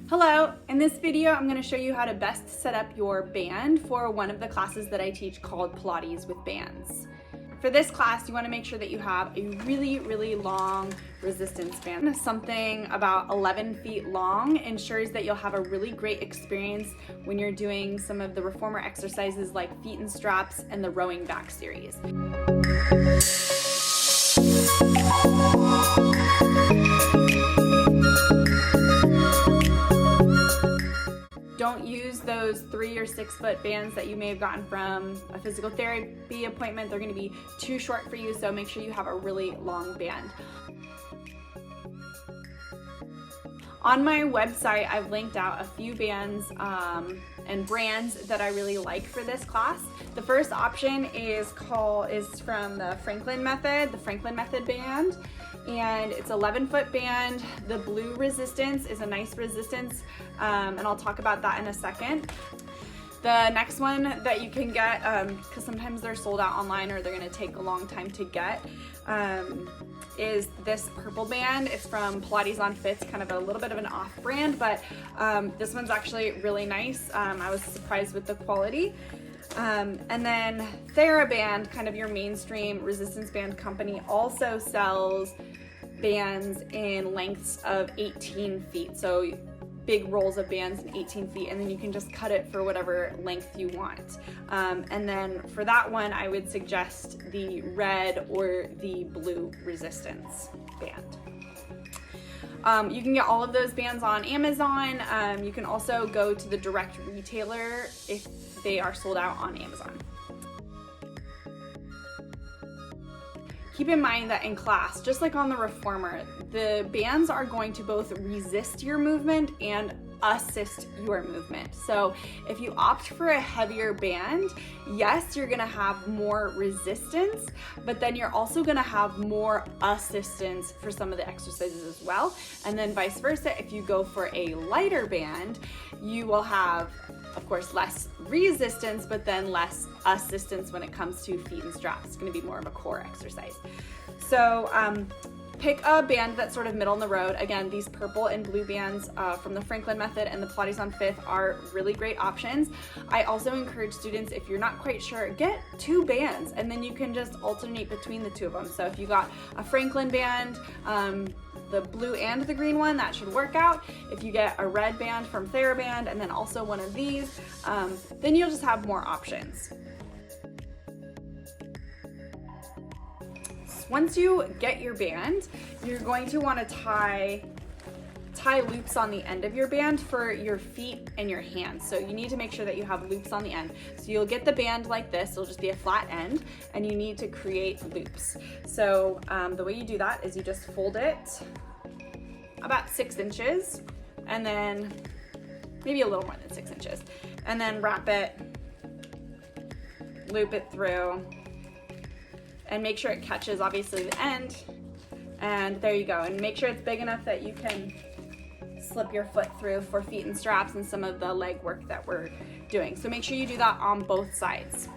Hello, in this video I'm going to show you how to best set up your band for one of the classes that I teach called Pilates with bands. For this class, you want to make sure that you have a really long resistance band. Something about 11 feet long ensures that you'll have a really great experience when you're doing some of the reformer exercises like feet and straps and the rowing back series. Don't use those 3 or 6 foot bands that you may have gotten from a physical therapy appointment. They're going to be too short for you, so make sure you have a really long band. On my website, I've linked out a few bands and brands that I really like for this class. The first option is from the Franklin Method band, and it's 11-foot band. The blue resistance is a nice resistance, and I'll talk about that in a second. The next one that you can get, because sometimes they're sold out online or they're gonna take a long time to get, is this purple band. It's from Pilates on Fit's, kind of a little bit of an off brand, but this one's actually really nice. I was surprised with the quality. And then TheraBand, kind of your mainstream resistance band company, also sells bands in lengths of 18 feet. So big rolls of bands in 18 feet, and then you can just cut it for whatever length you want. And then for that one, I would suggest the red or the blue resistance band. You can get all of those bands on Amazon. You can also go to the direct retailer if they are sold out on Amazon. Keep in mind that in class, just like on the reformer, the bands are going to both resist your movement and assist your movement. So if you opt for a heavier band, yes, you're gonna have more resistance, but then you're also gonna have more assistance for some of the exercises as well. And then vice versa, if you go for a lighter band, you will have, of course, less resistance, but then less assistance when it comes to feet and straps. It's gonna be more of a core exercise. So pick a band that's sort of middle in the road. Again, these purple and blue bands from the Franklin Method and the Pilates on Fifth are really great options. I also encourage students, if you're not quite sure, get 2 bands and then you can just alternate between the 2 of them. So if you got a Franklin band, the blue and the green one, that should work out. If you get a red band from TheraBand and then also one of these, then you'll just have more options. Once you get your band, you're going to want to tie loops on the end of your band for your feet and your hands. So you need to make sure that you have loops on the end. So you'll get the band like this, it'll just be a flat end, and you need to create loops. So the way you do that is you just fold it about 6 inches, and then maybe a little more than 6 inches, and then wrap it, loop it through, and make sure it catches obviously the end, and there you go. And make sure it's big enough that you can slip your foot through for feet and straps and some of the leg work that we're doing. So make sure you do that on both sides.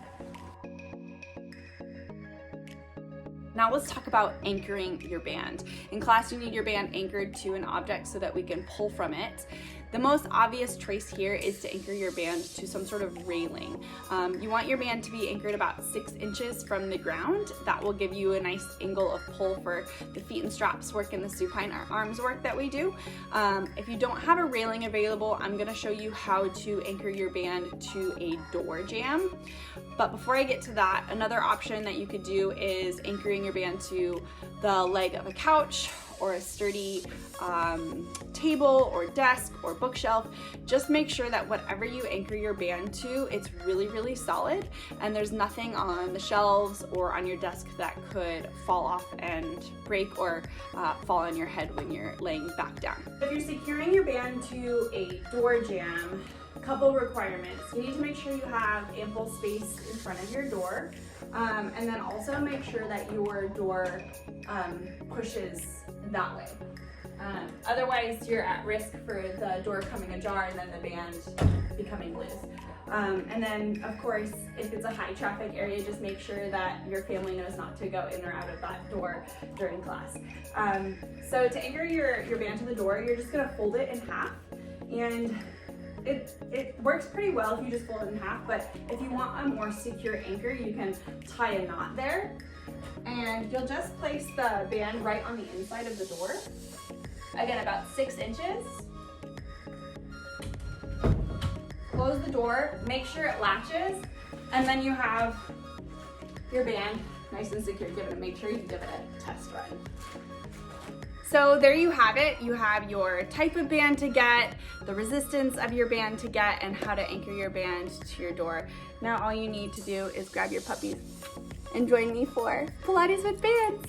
Now let's talk about anchoring your band. In class, you need your band anchored to an object so that we can pull from it. The most obvious choice here is to anchor your band to some sort of railing. You want your band to be anchored about 6 inches from the ground. That will give you a nice angle of pull for the feet and straps work and the supine arms work that we do. If you don't have a railing available, I'm gonna show you how to anchor your band to a door jamb. But before I get to that, another option that you could do is anchoring your band to the leg of a couch or a sturdy table or desk or bookshelf. Just make sure that whatever you anchor your band to, it's really solid, and there's nothing on the shelves or on your desk that could fall off and break or fall on your head when you're laying back down. If you're securing your band to a door jamb, a couple requirements. You need to make sure you have ample space in front of your door, and then also make sure that your door pushes that way. Otherwise, you're at risk for the door coming ajar and then the band becoming loose. And then, of course, if it's a high traffic area, just make sure that your family knows not to go in or out of that door during class. So to anchor your band to the door, you're just gonna fold it in half. And it works pretty well if you just fold it in half, but if you want a more secure anchor, you can tie a knot there. And you'll just place the band right on the inside of the door. Again, about 6 inches. Close the door, make sure it latches, and then you have your band nice and secure. Make sure you give it a test run. So there you have it. You have your type of band to get, the resistance of your band to get, and how to anchor your band to your door. Now all you need to do is grab your puppies and join me for Pilates with bands.